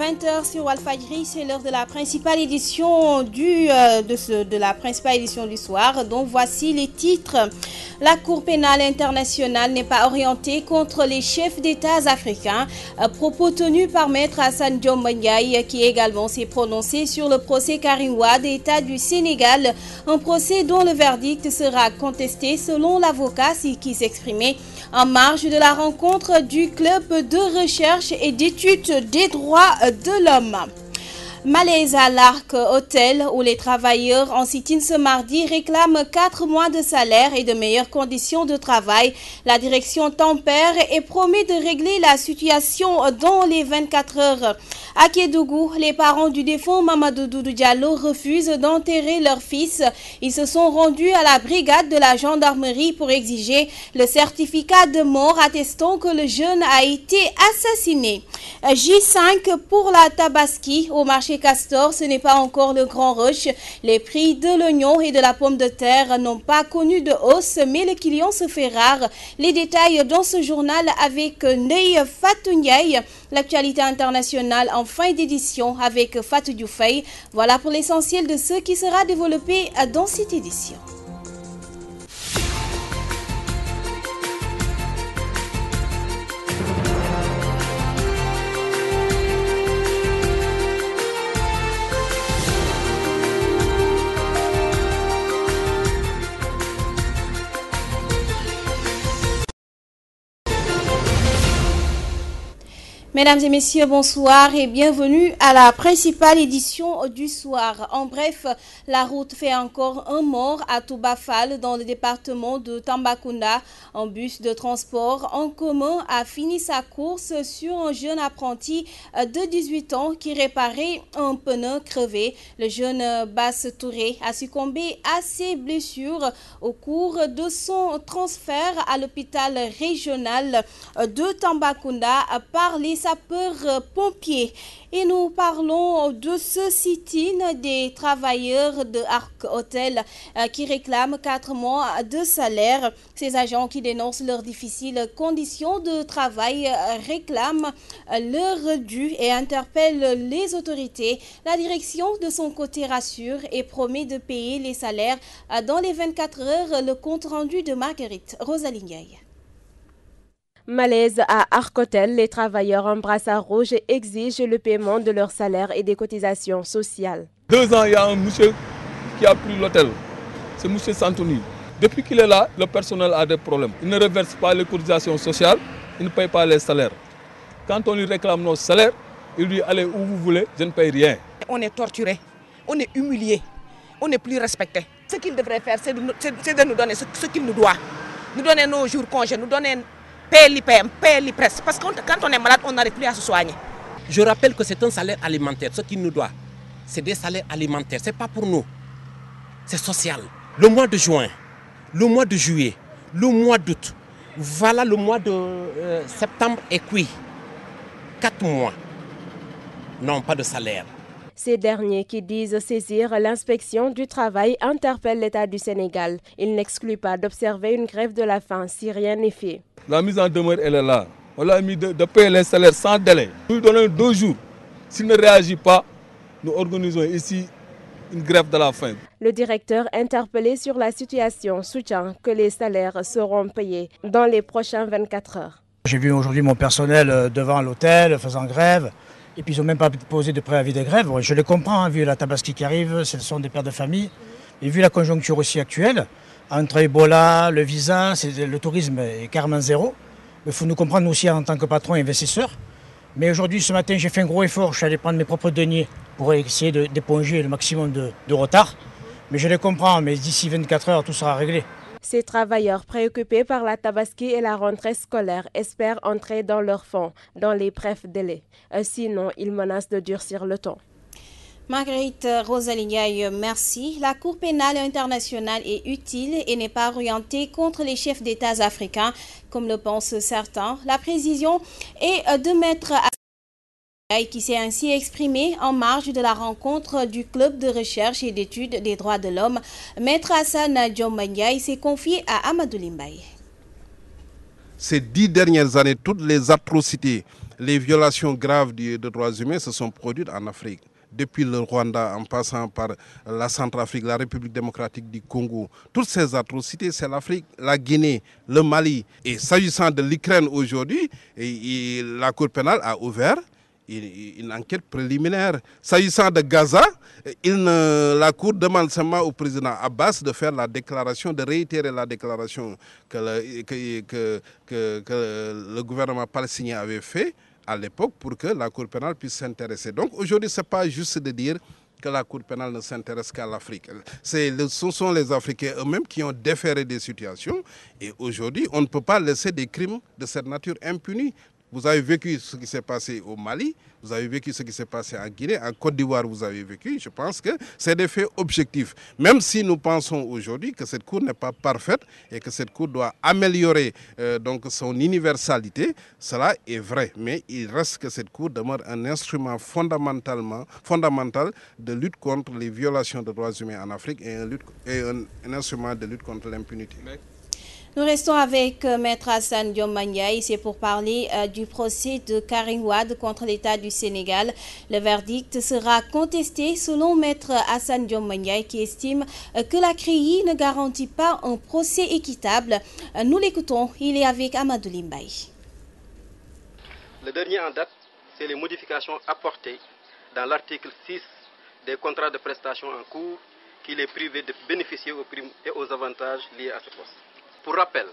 20 h sur Walfadjri, c'est l'heure de la principale édition du soir. Donc voici les titres. La Cour pénale internationale n'est pas orientée contre les chefs d'État africains. Propos tenus par Maître Hassan Dioma Ndiaye, qui également s'est prononcé sur le procès Karim Wade, État du Sénégal. Un procès dont le verdict sera contesté selon l'avocat qui s'exprimait en marge de la rencontre du club de recherche et d'études des droits de l'homme. Malaise à l'Arc Hôtel, où les travailleurs en sit-in ce mardi réclament 4 mois de salaire et de meilleures conditions de travail. La direction tempère et promet de régler la situation dans les 24 heures. À Kédougou, les parents du défunt Mamadou Doudou Diallo refusent d'enterrer leur fils. Ils se sont rendus à la brigade de la gendarmerie pour exiger le certificat de mort attestant que le jeune a été assassiné. J5 pour la Tabaski au marché Castor, ce n'est pas encore le grand rush. Les prix de l'oignon et de la pomme de terre n'ont pas connu de hausse, mais le client se fait rare. Les détails dans ce journal avec Ney Fatou Ndiaye. L'actualité internationale en fin d'édition avec Fatou Dioufay. Voilà pour l'essentiel de ce qui sera développé dans cette édition. Mesdames et messieurs, bonsoir et bienvenue à la principale édition du soir. En bref, la route fait encore un mort à Toubafal dans le département de Tambacounda. Un bus de transport en commun a fini sa course sur un jeune apprenti de 18 ans qui réparait un pneu crevé. Le jeune Bass Touré a succombé à ses blessures au cours de son transfert à l'hôpital régional de Tambacounda par les sapeurs-pompiers. Et nous parlons de ce sit-in des travailleurs de Arc Hôtel qui réclament 4 mois de salaire. Ces agents qui dénoncent leurs difficiles conditions de travail réclament leur dû et interpellent les autorités. La direction de son côté rassure et promet de payer les salaires dans les 24 heures. Le compte rendu de Marguerite Rosalie Ndiaye. Malaise à Arc-Hôtel, les travailleurs en brassard rouge exigent le paiement de leur salaire et des cotisations sociales. 2 ans, il y a un monsieur qui a pris l'hôtel. C'est monsieur Santoni. Depuis qu'il est là, le personnel a des problèmes. Il ne reverse pas les cotisations sociales, il ne paye pas les salaires. Quand on lui réclame nos salaires, il lui dit allez où vous voulez, je ne paye rien. On est torturé, on est humilié, on n'est plus respecté. Ce qu'il devrait faire, c'est de nous donner ce qu'il nous doit. Nous donner nos jours congés, nous donner payer l'IPM, payer l'IPRES. Parce que quand on est malade, on n'arrive plus à se soigner. Je rappelle que c'est un salaire alimentaire. Ce qu'il nous doit, c'est des salaires alimentaires. Ce n'est pas pour nous. C'est social. Le mois de juin, le mois de juillet, le mois d'août, voilà le mois de septembre est cuit. 4 mois. Non, pas de salaire. Ces derniers qui disent saisir l'inspection du travail interpellent l'État du Sénégal. Ils n'excluent pas d'observer une grève de la faim si rien n'est fait. La mise en demeure, elle est là. On l'a mis de payer les salaires sans délai. Nous lui donnons 2 jours. S'il ne réagit pas, nous organisons ici une grève de la faim. Le directeur interpellé sur la situation soutient que les salaires seront payés dans les prochains 24 heures. J'ai vu aujourd'hui mon personnel devant l'hôtel faisant grève. Et puis ils n'ont même pas posé de préavis de grève. Je les comprends, hein, vu la Tabaski qui arrive, ce sont des pères de famille. Et vu la conjoncture aussi actuelle, entre Ebola, le visa, le tourisme est carrément zéro. Il faut nous comprendre aussi en tant que patron et investisseur. Mais aujourd'hui, ce matin, j'ai fait un gros effort. Je suis allé prendre mes propres deniers pour essayer d'éponger le maximum de retard. Mais je les comprends, mais d'ici 24 heures, tout sera réglé. Ces travailleurs préoccupés par la Tabaski et la rentrée scolaire espèrent entrer dans leurs fonds dans les brefs délais. Sinon, ils menacent de durcir le ton. Marguerite Rosalie Ndiaye, merci. La Cour pénale internationale est utile et n'est pas orientée contre les chefs d'État africains, comme le pensent certains. La précision est de mettre à qui s'est ainsi exprimé en marge de la rencontre du club de recherche et d'études des droits de l'homme. Maître Hassan Dioma Ndiaye s'est confié à Amadou Limbaye. Ces 10 dernières années, toutes les atrocités les violations graves des droits humains se sont produites en Afrique. Depuis le Rwanda, en passant par la Centrafrique, la République démocratique du Congo. Toutes ces atrocités, c'est l'Afrique, la Guinée, le Mali. Et s'agissant de l'Ukraine aujourd'hui, la Cour pénale a ouvert une enquête préliminaire. S'agissant de Gaza, la Cour demande seulement au président Abbas de faire la déclaration, de réitérer la déclaration que le gouvernement palestinien avait fait à l'époque pour que la Cour pénale puisse s'intéresser. Donc aujourd'hui, ce n'est pas juste de dire que la Cour pénale ne s'intéresse qu'à l'Afrique. Ce sont les Africains eux-mêmes qui ont déféré des situations et aujourd'hui, on ne peut pas laisser des crimes de cette nature impunis. Vous avez vécu ce qui s'est passé au Mali, vous avez vécu ce qui s'est passé en Guinée, en Côte d'Ivoire vous avez vécu. Je pense que c'est des faits objectifs. Même si nous pensons aujourd'hui que cette Cour n'est pas parfaite et que cette Cour doit améliorer donc son universalité, cela est vrai. Mais il reste que cette Cour demeure un instrument fondamental de lutte contre les violations de droits humains en Afrique et un instrument de lutte contre l'impunité. Nous restons avec Maître Assane Diom Mandiaye, c'est pour parler du procès de Karim Wade contre l'État du Sénégal. Le verdict sera contesté selon Maître Assane Diom Mandiaye qui estime que la CREI ne garantit pas un procès équitable. Nous l'écoutons, il est avec Amadou Limbaye. Le dernier en date, c'est les modifications apportées dans l'article 6 des contrats de prestation en cours qui les privent de bénéficier aux primes et aux avantages liés à ce poste. Pour rappel,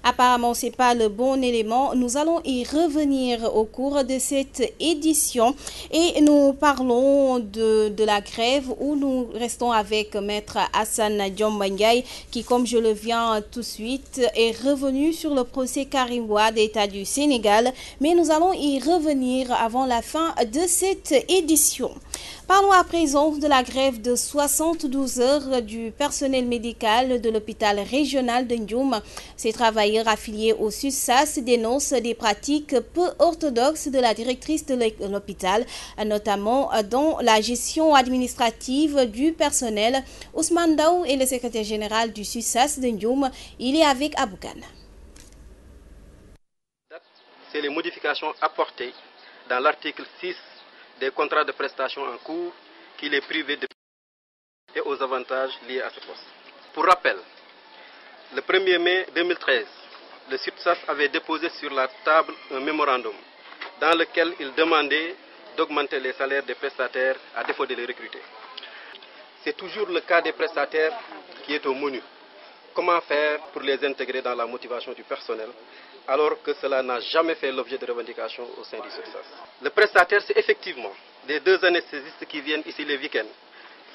apparemment, ce n'est pas le bon élément. Nous allons y revenir au cours de cette édition et nous parlons de la grève où nous restons avec Maître Assane Diom Mandiaye qui, comme je le viens tout de suite, est revenu sur le procès Karim Wade, État du Sénégal. Mais nous allons y revenir avant la fin de cette édition. Parlons à présent de la grève de 72 heures du personnel médical de l'hôpital régional de Ndioum. Ces travailleurs affiliés au SUSAS dénoncent des pratiques peu orthodoxes de la directrice de l'hôpital, notamment dans la gestion administrative du personnel. Ousmane Daou est le secrétaire général du SUSAS de Ndioum. Il est avec Aboukan. C'est les modifications apportées dans l'article 6 des contrats de prestation en cours qui les privent de et aux avantages liés à ce poste. Pour rappel, le 1er mai 2013, le SUSAS avait déposé sur la table un mémorandum dans lequel il demandait d'augmenter les salaires des prestataires à défaut de les recruter. C'est toujours le cas des prestataires qui est au menu. Comment faire pour les intégrer dans la motivation du personnel alors que cela n'a jamais fait l'objet de revendications au sein du SUSAS. Le prestataire, c'est effectivement les 2 anesthésistes qui viennent ici les week-ends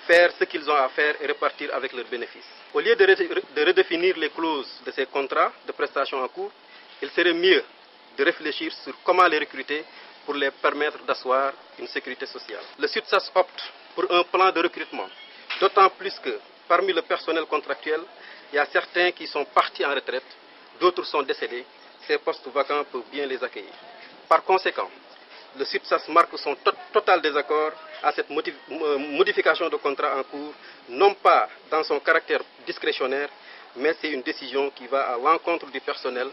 faire ce qu'ils ont à faire et repartir avec leurs bénéfices. Au lieu de redéfinir les clauses de ces contrats de prestations en cours, il serait mieux de réfléchir sur comment les recruter pour les permettre d'asseoir une sécurité sociale. Le SUSAS opte pour un plan de recrutement, d'autant plus que parmi le personnel contractuel, il y a certains qui sont partis en retraite, d'autres sont décédés. Ces postes vacants peuvent bien les accueillir. Par conséquent, le SUSAS marque son total désaccord à cette modification de contrat en cours, non pas dans son caractère discrétionnaire, mais c'est une décision qui va à l'encontre du personnel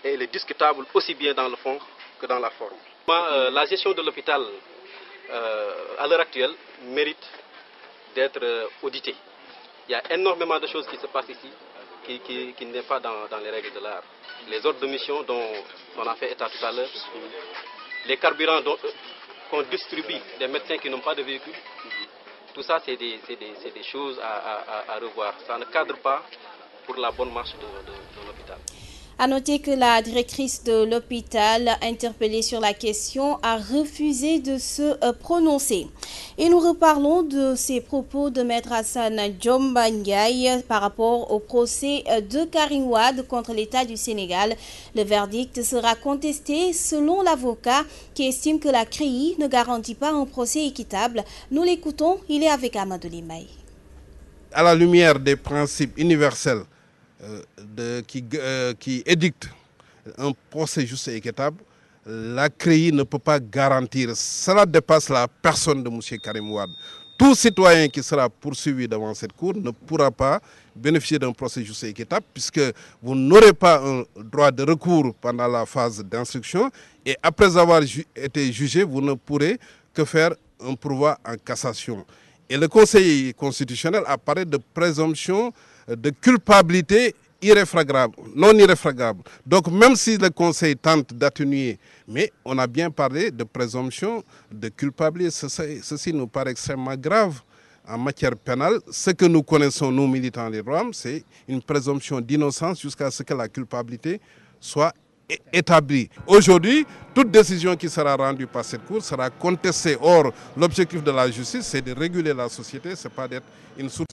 et elle est discutable aussi bien dans le fond que dans la forme. La gestion de l'hôpital, à l'heure actuelle, mérite d'être auditée. Il y a énormément de choses qui se passent ici qui n'est pas dans les règles de l'art. Les ordres de mission dont on a fait état tout à l'heure, les carburants qu'on distribue des médecins qui n'ont pas de véhicule, tout ça c'est des choses à revoir. Ça ne cadre pas pour la bonne marche de l'hôpital. À noter que la directrice de l'hôpital, interpellée sur la question, a refusé de se prononcer. Et nous reparlons de ces propos de Maître Assane Diom Mandiaye par rapport au procès de Karim Wade contre l'État du Sénégal. Le verdict sera contesté selon l'avocat qui estime que la CREI ne garantit pas un procès équitable. Nous l'écoutons, il est avec Amadou Limbaye. À la lumière des principes universels qui édicte un procès juste et équitable, la CREI ne peut pas garantir. Cela dépasse la personne de M. Karim Wade. Tout citoyen qui sera poursuivi devant cette cour ne pourra pas bénéficier d'un procès juste et équitable puisque vous n'aurez pas un droit de recours pendant la phase d'instruction et après avoir été jugé, vous ne pourrez que faire un pourvoi en cassation. Et le Conseil constitutionnel a parlé de présomption de culpabilité irréfragable, non irréfragable. Donc même si le Conseil tente d'atténuer, mais on a bien parlé de présomption de culpabilité. Ceci nous paraît extrêmement grave en matière pénale. Ce que nous connaissons, nous militants des droits, c'est une présomption d'innocence jusqu'à ce que la culpabilité soit établie. Aujourd'hui, toute décision qui sera rendue par cette Cour sera contestée. Or, l'objectif de la justice, c'est de réguler la société, ce n'est pas d'être une source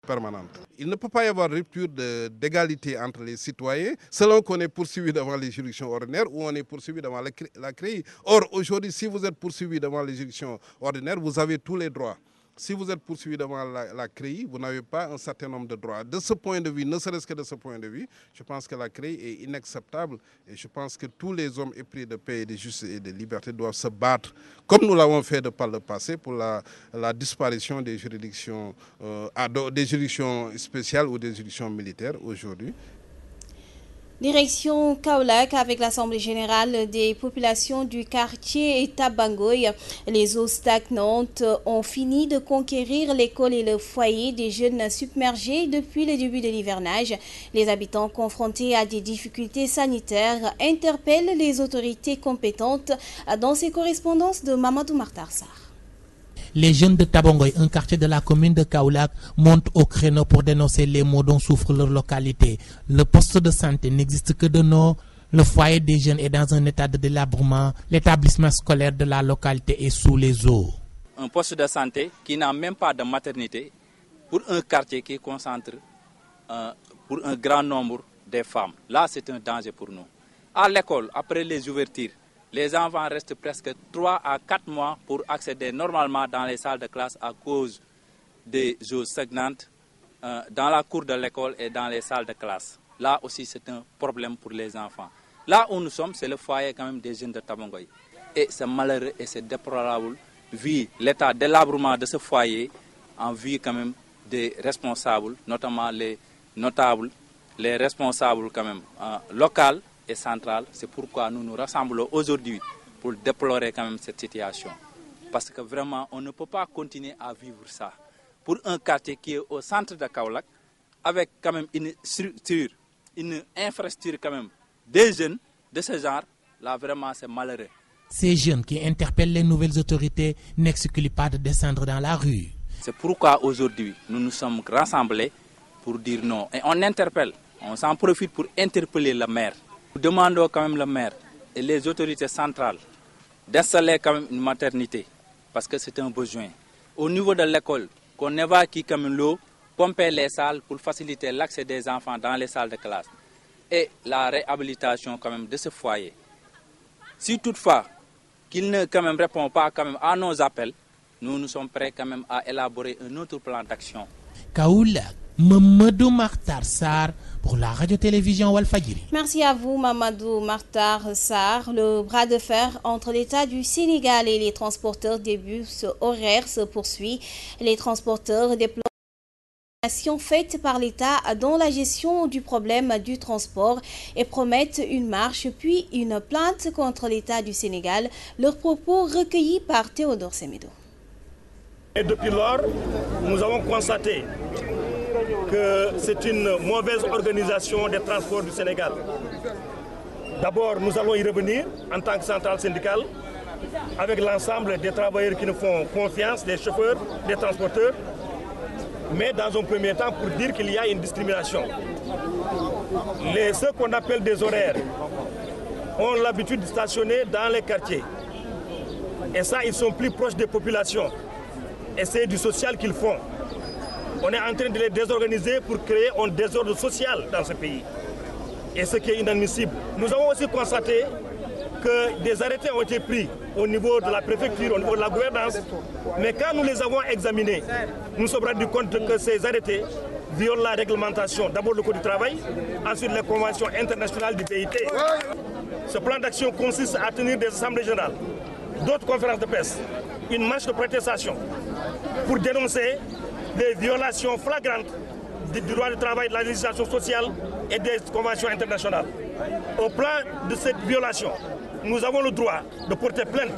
permanente. Il ne peut pas y avoir rupture d'égalité entre les citoyens selon qu'on est poursuivi devant les juridictions ordinaires ou on est poursuivi devant la CREI. Or, aujourd'hui, si vous êtes poursuivi devant les juridictions ordinaires, vous avez tous les droits. Si vous êtes poursuivi devant la CREI, vous n'avez pas un certain nombre de droits. De ce point de vue, ne serait-ce que de ce point de vue, je pense que la CREI est inacceptable et je pense que tous les hommes épris de paix, de justice et de liberté doivent se battre, comme nous l'avons fait par le passé, pour la disparition des juridictions spéciales ou des juridictions militaires aujourd'hui. Direction Kaolack avec l'Assemblée générale des populations du quartier Tabangoy. Les eaux stagnantes ont fini de conquérir l'école et le foyer des jeunes submergés depuis le début de l'hivernage. Les habitants confrontés à des difficultés sanitaires interpellent les autorités compétentes dans ces correspondances de Mamadou Martar Sarr. Les jeunes de Tabangoy, un quartier de la commune de Kaolack, montent au créneau pour dénoncer les maux dont souffre leur localité. Le poste de santé n'existe que de nom. Le foyer des jeunes est dans un état de délabrement. L'établissement scolaire de la localité est sous les eaux. Un poste de santé qui n'a même pas de maternité pour un quartier qui concentre pour un grand nombre de femmes. Là, c'est un danger pour nous. À l'école, après les ouvertures, les enfants restent presque 3 à 4 mois pour accéder normalement dans les salles de classe à cause des eaux stagnantes dans la cour de l'école et dans les salles de classe. Là aussi, c'est un problème pour les enfants. Là où nous sommes, c'est le foyer quand même des jeunes de Tabangoy. Et c'est malheureux et c'est déplorable vu l'état de délabrement de ce foyer en vue quand même des responsables, notamment les notables, les responsables quand même locaux et centrale. C'est pourquoi nous nous rassemblons aujourd'hui pour déplorer quand même cette situation. Parce que vraiment, on ne peut pas continuer à vivre ça. Pour un quartier qui est au centre de Kaolack, avec quand même une structure, une infrastructure quand même, des jeunes de ce genre, là vraiment c'est malheureux. Ces jeunes qui interpellent les nouvelles autorités n'excluent pas de descendre dans la rue. C'est pourquoi aujourd'hui, nous nous sommes rassemblés pour dire non. Et on interpelle, on s'en profite pour interpeller le maire. Nous demandons quand même le maire et les autorités centrales d'installer quand même une maternité parce que c'est un besoin. Au niveau de l'école, qu'on évacue quand même l'eau, pomper les salles pour faciliter l'accès des enfants dans les salles de classe et la réhabilitation quand même de ce foyer. Si toutefois qu'il ne quand même répond pas quand même à nos appels, nous sommes prêts quand même à élaborer un autre plan d'action. Kaolack, Mamadou Martar Sarr pour la radio-télévision Walfadjri. Merci à vous, Mamadou Martar Sarr. Le bras de fer entre l'État du Sénégal et les transporteurs des bus horaires se poursuit. Les transporteurs déplorent l'action faite par l'État dans la gestion du problème du transport et promettent une marche puis une plainte contre l'État du Sénégal. Leurs propos recueillis par Théodore Semedo. Et depuis lors, nous avons constaté que c'est une mauvaise organisation des transports du Sénégal. D'abord, nous allons y revenir en tant que centrale syndicale avec l'ensemble des travailleurs qui nous font confiance, des chauffeurs, des transporteurs, mais dans un premier temps pour dire qu'il y a une discrimination. Ceux qu'on appelle des horaires ont l'habitude de stationner dans les quartiers. Et ça, ils sont plus proches des populations. Et c'est du social qu'ils font. On est en train de les désorganiser pour créer un désordre social dans ce pays. Et ce qui est inadmissible. Nous avons aussi constaté que des arrêtés ont été pris au niveau de la préfecture, au niveau de la gouvernance. Mais quand nous les avons examinés, nous nous sommes rendus compte que ces arrêtés violent la réglementation. D'abord le Code du travail, ensuite les conventions internationales du PIT. Ce plan d'action consiste à tenir des assemblées générales, d'autres conférences de presse, une marche de protestation pour dénoncer des violations flagrantes du droit du travail, de la législation sociale et des conventions internationales. Au plan de cette violation, nous avons le droit de porter plainte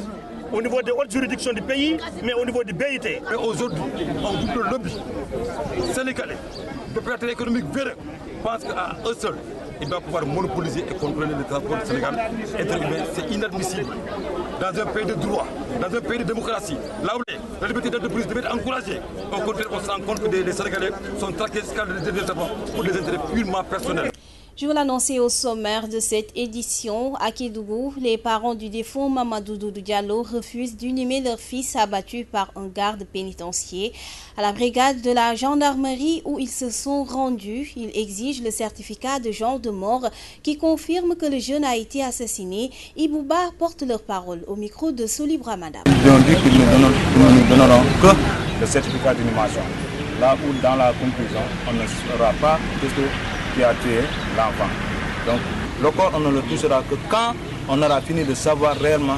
au niveau des hautes juridictions du pays, mais au niveau du BIT. Et aujourd'hui, on double le lobby sénégalais, d'opérateurs économiques véreux, pense qu'à eux seuls, ils doivent pouvoir monopoliser et contrôler le transport du Sénégal. C'est inadmissible. Dans un pays de droit, dans un pays de démocratie, là où la liberté d'entreprise devait être encouragée, au contraire, on se rend compte que les Sénégalais sont traqués pour des intérêts purement personnels. Je vous l'annonçais au sommaire de cette édition. À Kédougou, les parents du défunt Mamadou Doudou Diallo refusent d'inhumer leur fils abattu par un garde pénitentiaire. À la brigade de la gendarmerie où ils se sont rendus, ils exigent le certificat de genre de mort qui confirme que le jeune a été assassiné. Ibouba porte leur parole au micro de Solibra Madame. Ils ont dit qu'ils ne donneront que le certificat d'inhumation. Là où dans la conclusion, on ne saura pas ce qui a tué l'enfant. Donc le corps, on ne le touchera que quand on aura fini de savoir réellement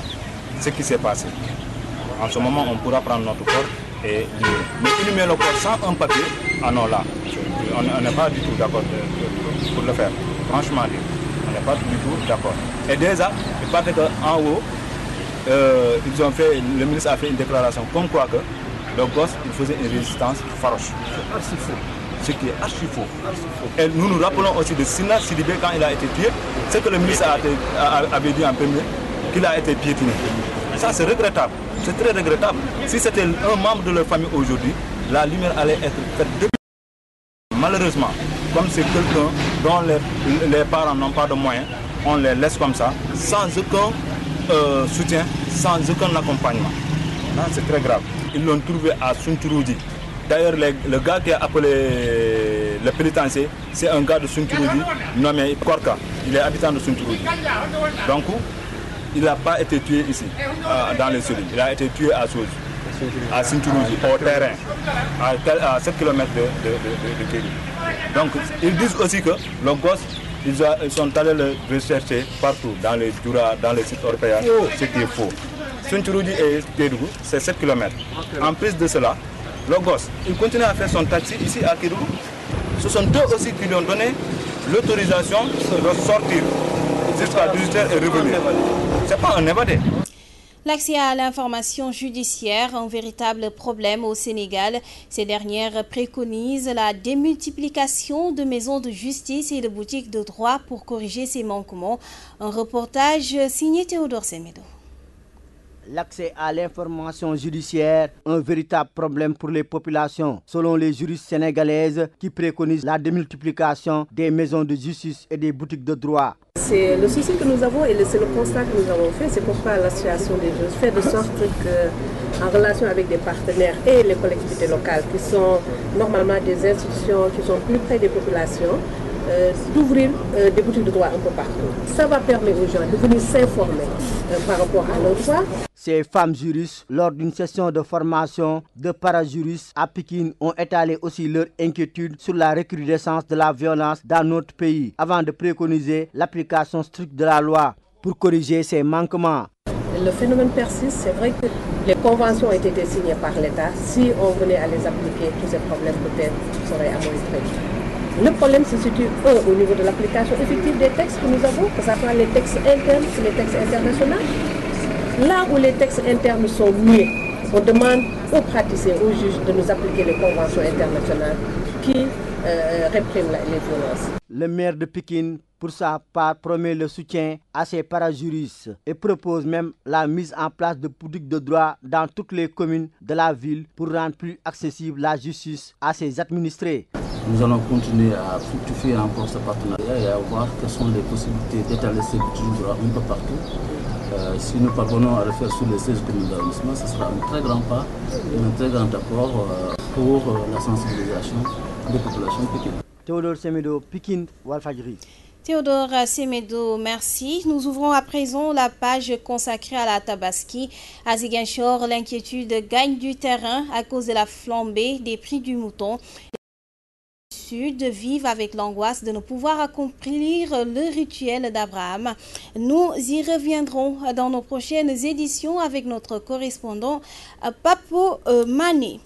ce qui s'est passé. En ce moment, on pourra prendre notre corps et inhumer. Mais inhumer le corps sans un papier, ah non là, on n'est pas du tout d'accord pour le faire. Franchement, on n'est pas du tout d'accord. Et déjà, il paraît qu'en haut, le ministre a fait une déclaration comme quoi que le gosse, il faisait une résistance farouche. C'est archi faux. Ce qui est archi faux. Et nous nous rappelons aussi de Sina Sidibé quand il a été tué, c'est que le ministre avait dit en premier qu'il a été piétiné. Ça c'est regrettable, c'est très regrettable. Si c'était un membre de leur famille aujourd'hui, la lumière allait être faite depuis. Malheureusement, comme c'est quelqu'un dont les parents n'ont pas de moyens, on les laisse comme ça, sans aucun soutien, sans aucun accompagnement. C'est très grave. Ils l'ont trouvé à Sunturoudi. D'ailleurs, le gars qui a appelé le pénitencier, c'est un gars de Sunturoudi nommé Korka. Il est habitant de Sunturoudi. Donc, il n'a pas été tué ici, dans les cellules. Il a été tué à Souz, à Sunturoudi, au terrain, à 7 km de Kéli. Donc, ils disent aussi que le gosse, ils sont allés le rechercher partout, dans les Dura, dans les sites européens, ce qui est faux. Sunturoudi et Kédougou, c'est 7 km. En plus de cela, le gosse, il continue à faire son taxi ici à Kédougou. Ce sont eux aussi qui lui ont donné l'autorisation de sortir jusqu'à 18h et revenir. Ce n'est pas un évadé. L'accès à l'information judiciaire, un véritable problème au Sénégal. Ces dernières préconisent la démultiplication de maisons de justice et de boutiques de droit pour corriger ces manquements. Un reportage signé Théodore Semedo. L'accès à l'information judiciaire, un véritable problème pour les populations, selon les juristes sénégalaises qui préconisent la démultiplication des maisons de justice et des boutiques de droit. C'est le souci que nous avons et c'est le constat que nous avons fait. C'est pourquoi l'association des juges fait de sorte que, en relation avec des partenaires et les collectivités locales, qui sont normalement des institutions qui sont plus près des populations, d'ouvrir des boutiques de droit un peu partout. Ça va permettre aux gens de venir s'informer par rapport à leurs droits. Ces femmes juristes, lors d'une session de formation de parajuristes à Pékin, ont étalé aussi leur inquiétude sur la recrudescence de la violence dans notre pays, avant de préconiser l'application stricte de la loi pour corriger ces manquements. Le phénomène persiste, c'est vrai que les conventions ont été signées par l'État. Si on venait à les appliquer, tous ces problèmes peut-être seraient amoindris. Le problème se situe au niveau de l'application effective des textes que nous avons, que ce soit les textes internes et les textes internationaux. Là où les textes internes sont mieux, on demande aux praticiens, aux juges de nous appliquer les conventions internationales qui répriment les violences. Le maire de Pékin, pour sa part, promet le soutien à ses parajuristes et propose même la mise en place de boutiques de droit dans toutes les communes de la ville pour rendre plus accessible la justice à ses administrés. Nous allons continuer à fructifier encore ce partenariat et à voir quelles sont les possibilités d'étaler ces boutiques de droit un peu partout. Si nous parvenons à le faire sur les 16 communes d'arrondissement, ce sera un très grand pas et un très grand apport pour la sensibilisation des populations pékinoises. Théodore Semedo, Pékin, Walfadjri. Théodore Semedo, merci. Nous ouvrons à présent la page consacrée à la Tabaski. À Ziguinchor, l'inquiétude gagne du terrain à cause de la flambée des prix du mouton. Sud vivent avec l'angoisse de ne pouvoir accomplir le rituel d'Abraham. Nous y reviendrons dans nos prochaines éditions avec notre correspondant Papo Mané.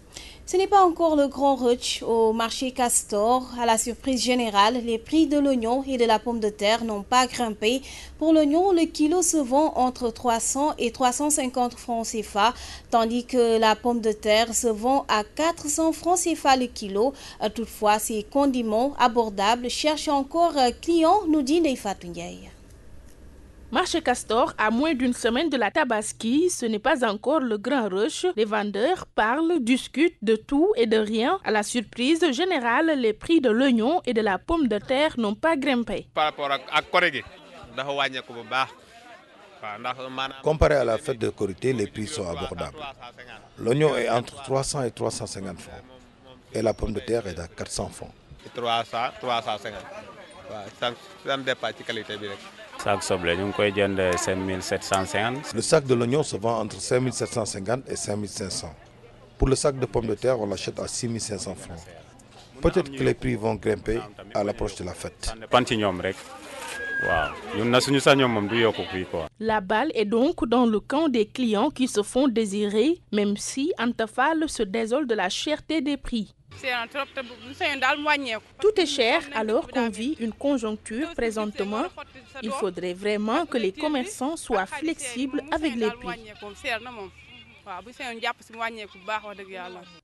Ce n'est pas encore le grand rush au marché Castor. À la surprise générale, les prix de l'oignon et de la pomme de terre n'ont pas grimpé. Pour l'oignon, le kilo se vend entre 300 et 350 francs CFA, tandis que la pomme de terre se vend à 400 francs CFA le kilo. Toutefois, ces condiments abordables cherchent encore clients, nous dit Neifatou Ndiaye. Marché Castor, à moins d'une semaine de la Tabaski, ce n'est pas encore le grand rush. Les vendeurs parlent, discutent de tout et de rien. À la surprise générale, les prix de l'oignon et de la pomme de terre n'ont pas grimpé. Par rapport à Koré, comparé à la fête de Korité, les prix sont abordables. L'oignon est entre 300 et 350 francs et la pomme de terre est à 400 francs. 350. Ça ne dépend pas de qualité. Le sac de l'oignon se vend entre 5750 et 5500. Pour le sac de pommes de terre, on l'achète à 6500 francs. Peut-être que les prix vont grimper à l'approche de la fête. La balle est donc dans le camp des clients qui se font désirer, même si Antafal se désole de la cherté des prix. Tout est cher alors qu'on vit une conjoncture présentement. Il faudrait vraiment que les commerçants soient flexibles avec les prix.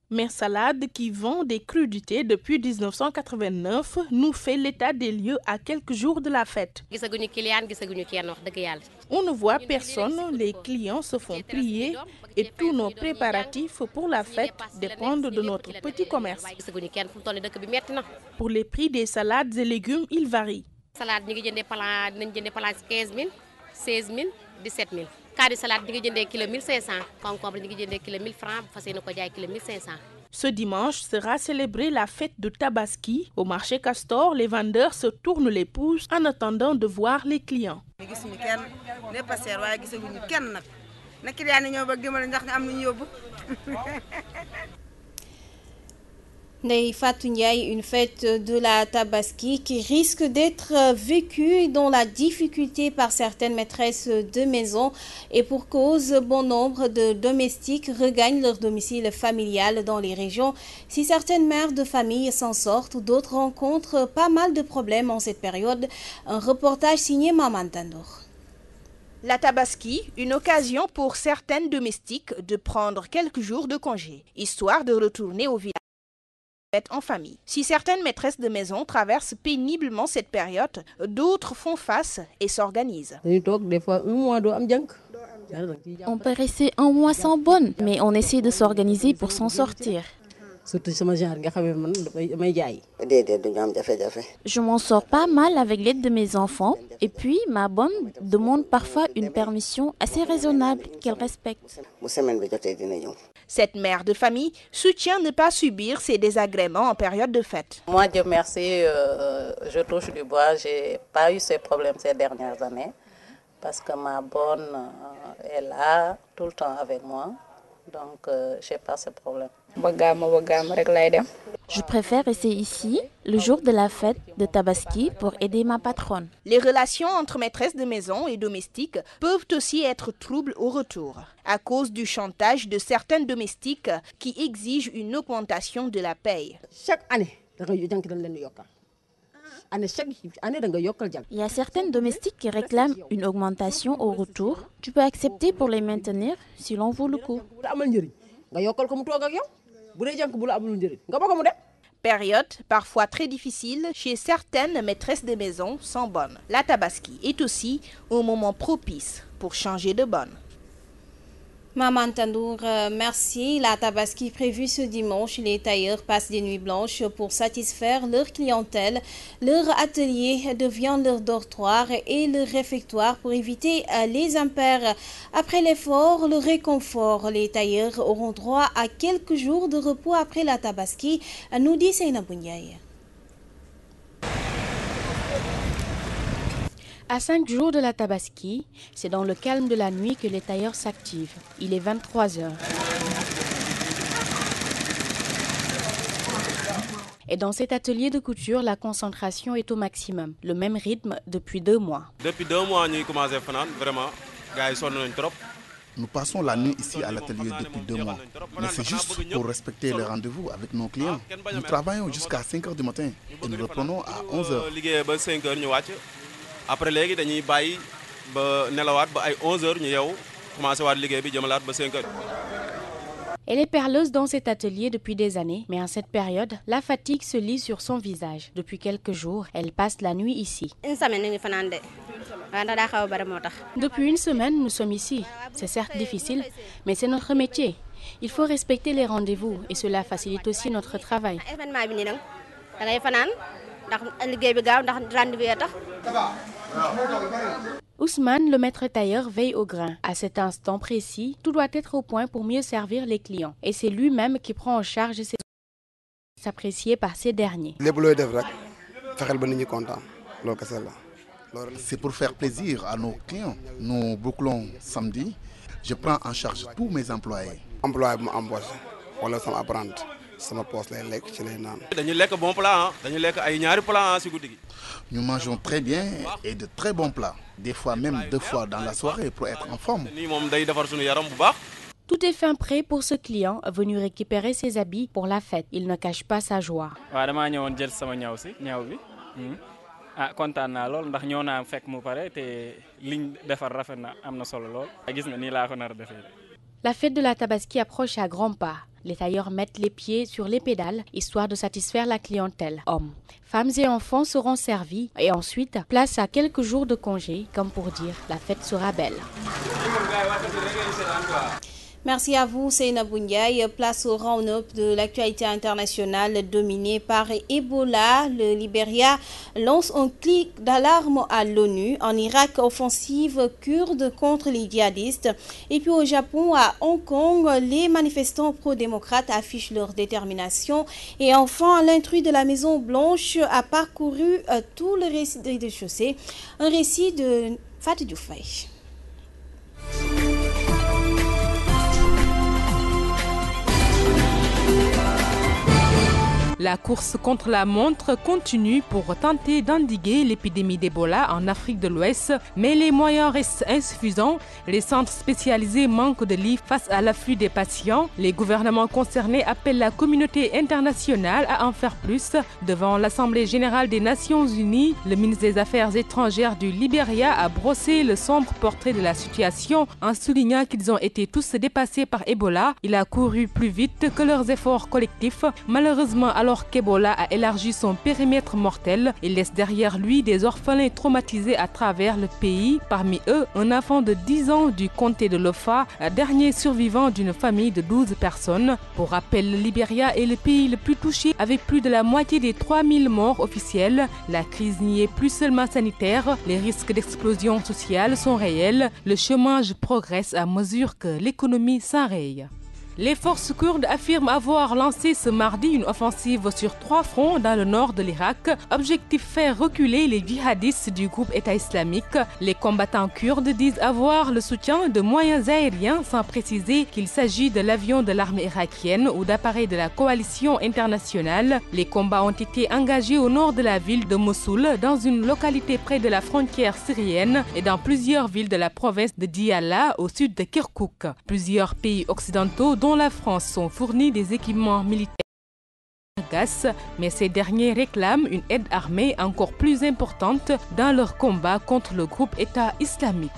Mère Salade, qui vend des crudités depuis 1989, nous fait l'état des lieux à quelques jours de la fête. On ne voit personne, les clients se font prier et tous nos préparatifs pour la fête dépendent de notre petit commerce. Pour les prix des salades et légumes, ils varient. Salade, nous avons 15 000, 16 000, 17 000. Carré salade, nous avons kilo 1500. Concombre, nous avons kilo 1000 francs. Nous avons kilo 1500. Ce dimanche sera célébrée la fête de Tabaski. Au marché Castor, les vendeurs se tournent les pouces en attendant de voir les clients. Neifatou Ndiaye, une fête de la Tabaski qui risque d'être vécue dans la difficulté par certaines maîtresses de maison et pour cause, bon nombre de domestiques regagnent leur domicile familial dans les régions. Si certaines mères de famille s'en sortent, d'autres rencontrent pas mal de problèmes en cette période. Un reportage signé Maman Tandour. La Tabaski, une occasion pour certaines domestiques de prendre quelques jours de congé, histoire de retourner au village en famille. Si certaines maîtresses de maison traversent péniblement cette période, d'autres font face et s'organisent. On peut rester un mois sans bonne, mais on essaie de s'organiser pour s'en sortir. Je m'en sors pas mal avec l'aide de mes enfants et puis ma bonne demande parfois une permission assez raisonnable qu'elle respecte. Cette mère de famille soutient ne pas subir ces désagréments en période de fête. Moi, Dieu merci, je touche du bois, j'ai pas eu ces problèmes ces dernières années parce que ma bonne est là tout le temps avec moi. Donc, je n'ai pas ce problème. Je préfère rester ici le jour de la fête de Tabaski pour aider ma patronne. Les relations entre maîtresses de maison et domestiques peuvent aussi être troubles au retour, à cause du chantage de certains domestiques qui exigent une augmentation de la paye. Chaque année, il y a certaines domestiques qui réclament une augmentation au retour. Tu peux accepter pour les maintenir si l'on vaut le coup. Période parfois très difficile chez certaines maîtresses de maison sans bonne. La Tabaski est aussi un moment propice pour changer de bonne. Maman Tandour, merci. La Tabaski prévue ce dimanche, les tailleurs passent des nuits blanches pour satisfaire leur clientèle. Leur atelier devient leur dortoir et leur réfectoire pour éviter les impairs. Après l'effort, le réconfort, les tailleurs auront droit à quelques jours de repos après la Tabaski, nous dit Seynabou Ndiaye. À 5 jours de la Tabaski, c'est dans le calme de la nuit que les tailleurs s'activent. Il est 23h. Et dans cet atelier de couture, la concentration est au maximum. Le même rythme depuis 2 mois. Depuis 2 mois, nous commençons à faire vraiment. Nous passons la nuit ici à l'atelier depuis 2 mois. Mais c'est juste pour respecter les rendez-vous avec nos clients. Nous travaillons jusqu'à 5 h du matin et nous reprenons à 11 h. Après, nous à 11 h. Elle est perleuse dans cet atelier depuis des années, mais en cette période, la fatigue se lit sur son visage. Depuis quelques jours, elle passe la nuit ici. Depuis 1 semaine, nous sommes ici. C'est certes difficile, mais c'est notre métier. Il faut respecter les rendez-vous et cela facilite aussi notre travail. Ousmane, le maître tailleur, veille au grain. À cet instant précis, tout doit être au point pour mieux servir les clients. Et c'est lui-même qui prend en charge ces appréciés par ces derniers. C'est pour faire plaisir à nos clients. Nous bouclons samedi. Je prends en charge tous mes employés. Nous mangeons très bien et de très bons plats. Des fois même 2 fois dans la soirée pour être en forme. Tout est fin prêt pour ce client venu récupérer ses habits pour la fête. Il ne cache pas sa joie. La fête de la Tabaski approche à grands pas. Les tailleurs mettent les pieds sur les pédales, histoire de satisfaire la clientèle. Hommes, femmes et enfants seront servis et ensuite, place à quelques jours de congé, comme pour dire la fête sera belle. Merci à vous, Seynabou Ndiaye. Place au round-up de l'actualité internationale dominée par Ebola. Le Libéria lance un clic d'alarme à l'ONU. En Irak, offensive kurde contre les djihadistes. Et puis au Japon, à Hong Kong, les manifestants pro-démocrates affichent leur détermination. Et enfin, l'intrus de la Maison Blanche a parcouru tout le rez-de-chaussée. Un récit de Fatou Dioufay. La course contre la montre continue pour tenter d'endiguer l'épidémie d'Ebola en Afrique de l'Ouest, mais les moyens restent insuffisants. Les centres spécialisés manquent de lits face à l'afflux des patients. Les gouvernements concernés appellent la communauté internationale à en faire plus. Devant l'Assemblée générale des Nations unies, le ministre des Affaires étrangères du Libéria a brossé le sombre portrait de la situation en soulignant qu'ils ont été tous dépassés par Ebola. Il a couru plus vite que leurs efforts collectifs. Malheureusement, alors qu'Ebola a élargi son périmètre mortel, il laisse derrière lui des orphelins traumatisés à travers le pays. Parmi eux, un enfant de 10 ans du comté de Lofa, dernier survivant d'une famille de 12 personnes. Pour rappel, le Libéria est le pays le plus touché avec plus de la moitié des 3000 morts officiels. La crise n'y est plus seulement sanitaire, les risques d'explosion sociale sont réels. Le chômage progresse à mesure que l'économie s'enraye. Les forces kurdes affirment avoir lancé ce mardi une offensive sur 3 fronts dans le nord de l'Irak. Objectif faire reculer les djihadistes du groupe État islamique. Les combattants kurdes disent avoir le soutien de moyens aériens sans préciser qu'il s'agit de l'avion de l'armée irakienne ou d'appareils de la coalition internationale. Les combats ont été engagés au nord de la ville de Mossoul, dans une localité près de la frontière syrienne et dans plusieurs villes de la province de Diyala au sud de Kirkouk. Plusieurs pays occidentaux dont la France sont fournis des équipements militaires, mais ces derniers réclament une aide armée encore plus importante dans leur combat contre le groupe État islamique.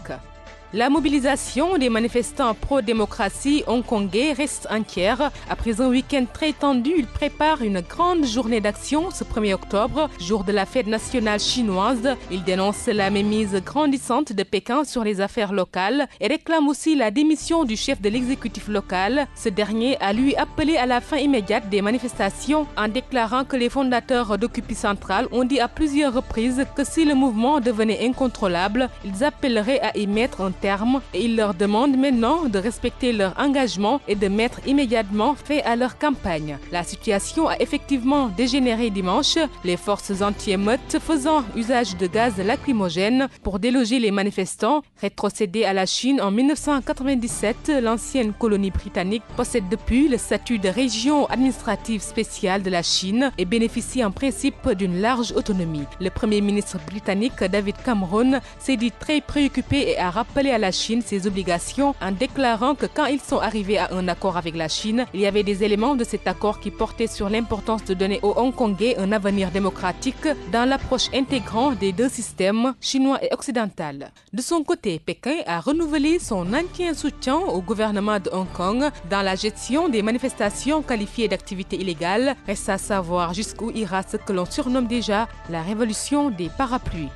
La mobilisation des manifestants pro-démocratie hongkongais reste entière. Après un week-end très tendu, ils préparent une grande journée d'action ce 1er octobre, jour de la fête nationale chinoise. Ils dénoncent la mainmise grandissante de Pékin sur les affaires locales et réclament aussi la démission du chef de l'exécutif local. Ce dernier a lui appelé à la fin immédiate des manifestations en déclarant que les fondateurs d'Occupy Central ont dit à plusieurs reprises que si le mouvement devenait incontrôlable, ils appelleraient à y mettre un terme et il leur demande maintenant de respecter leur engagement et de mettre immédiatement fin à leur campagne. La situation a effectivement dégénéré dimanche, les forces anti-émeutes faisant usage de gaz lacrymogène pour déloger les manifestants. Rétrocédés à la Chine en 1997, l'ancienne colonie britannique possède depuis le statut de région administrative spéciale de la Chine et bénéficie en principe d'une large autonomie. Le Premier ministre britannique David Cameron s'est dit très préoccupé et a rappelé à la Chine ses obligations en déclarant que quand ils sont arrivés à un accord avec la Chine, il y avait des éléments de cet accord qui portaient sur l'importance de donner aux Hongkongais un avenir démocratique dans l'approche intégrant des deux systèmes, chinois et occidental. De son côté, Pékin a renouvelé son entier soutien au gouvernement de Hong Kong dans la gestion des manifestations qualifiées d'activités illégales. Reste à savoir jusqu'où ira ce que l'on surnomme déjà la révolution des parapluies.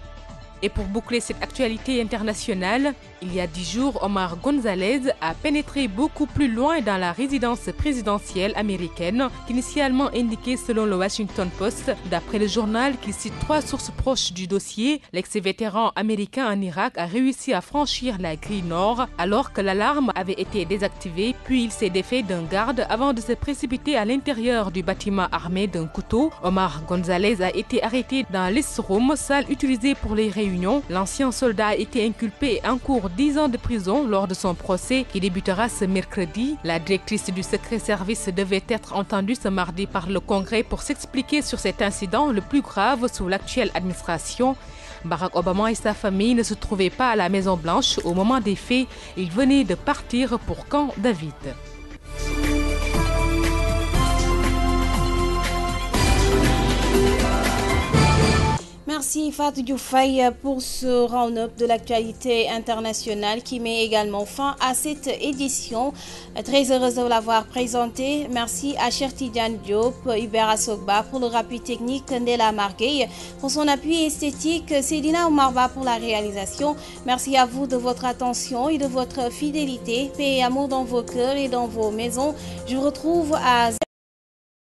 Et pour boucler cette actualité internationale, il y a 10 jours, Omar Gonzalez a pénétré beaucoup plus loin dans la résidence présidentielle américaine qu'initialement indiqué selon le Washington Post. D'après le journal qui cite 3 sources proches du dossier, l'ex-vétéran américain en Irak a réussi à franchir la grille nord alors que l'alarme avait été désactivée, puis il s'est défait d'un garde avant de se précipiter à l'intérieur du bâtiment armé d'un couteau. Omar Gonzalez a été arrêté dans l'East Room, salle utilisée pour les réunions. L'ancien soldat a été inculpé et encourt 10 ans de prison lors de son procès qui débutera ce mercredi. La directrice du secret service devait être entendue ce mardi par le Congrès pour s'expliquer sur cet incident le plus grave sous l'actuelle administration. Barack Obama et sa famille ne se trouvaient pas à la Maison-Blanche au moment des faits. Ils venaient de partir pour Camp David. Merci Fatou Dioufay pour ce round-up de l'actualité internationale qui met également fin à cette édition. Très heureuse de l'avoir présenté. Merci à Cher Tidiane Diop, Hubert Assogba pour le rappui technique, Ndela Marguey pour son appui esthétique, Sedina Oumarba pour la réalisation. Merci à vous de votre attention et de votre fidélité. Paix et amour dans vos cœurs et dans vos maisons. Je vous retrouve à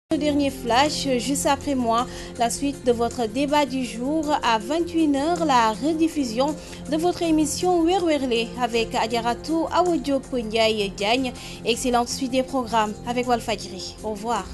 le dernier flash, juste après moi, la suite de votre débat du jour à 21h, la rediffusion de votre émission Werwerle avec Adiaratou Awodio Ponyaye Diagne. Excellente suite des programmes avec Walfadjri. Au revoir.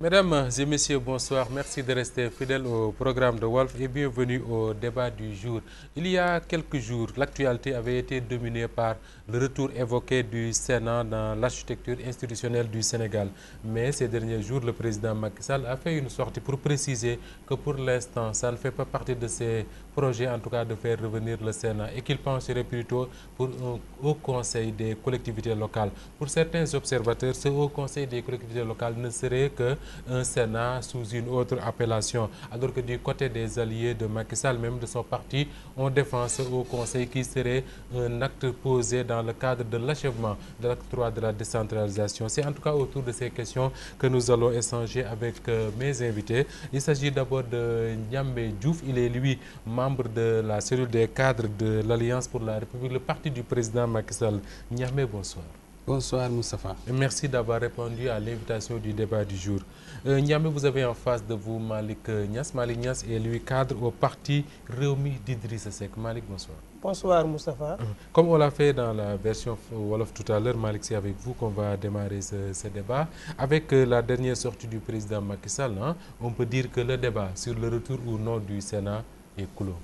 Mesdames et messieurs, bonsoir. Merci de rester fidèles au programme de Walf et bienvenue au débat du jour. Il y a quelques jours, l'actualité avait été dominée par le retour évoqué du Sénat dans l'architecture institutionnelle du Sénégal. Mais ces derniers jours, le président Macky Sall a fait une sortie pour préciser que pour l'instant, ça ne fait pas partie de ses projets, en tout cas de faire revenir le Sénat, et qu'il penserait plutôt pour un haut conseil des collectivités locales. Pour certains observateurs, ce haut conseil des collectivités locales ne serait que un Sénat sous une autre appellation, alors que du côté des alliés de Macky Sall, même de son parti, on défend ce haut conseil qui serait un acte posé dans le cadre de l'achèvement de l'acte 3 de la décentralisation. C'est en tout cas autour de ces questions que nous allons échanger avec mes invités. Il s'agit d'abord de Niamé Diouf, il est lui membre de la cellule des cadres de l'Alliance pour la République, le parti du président Macky Sall. Niamé, bonsoir. Bonsoir Moustapha. Merci d'avoir répondu à l'invitation du débat du jour. Niamé, vous avez en face de vous Malik Niass. Malik Niass est lui cadre au parti Rewmi d'Idrissa Seck. Malik, bonsoir. Bonsoir Moustapha. Comme on l'a fait dans la version Wolof tout à l'heure, Malik, c'est avec vous qu'on va démarrer ce débat. Avec la dernière sortie du président Macky Sall, on peut dire que le débat sur le retour ou non du Sénat est clos.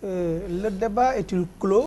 Le débat est clos.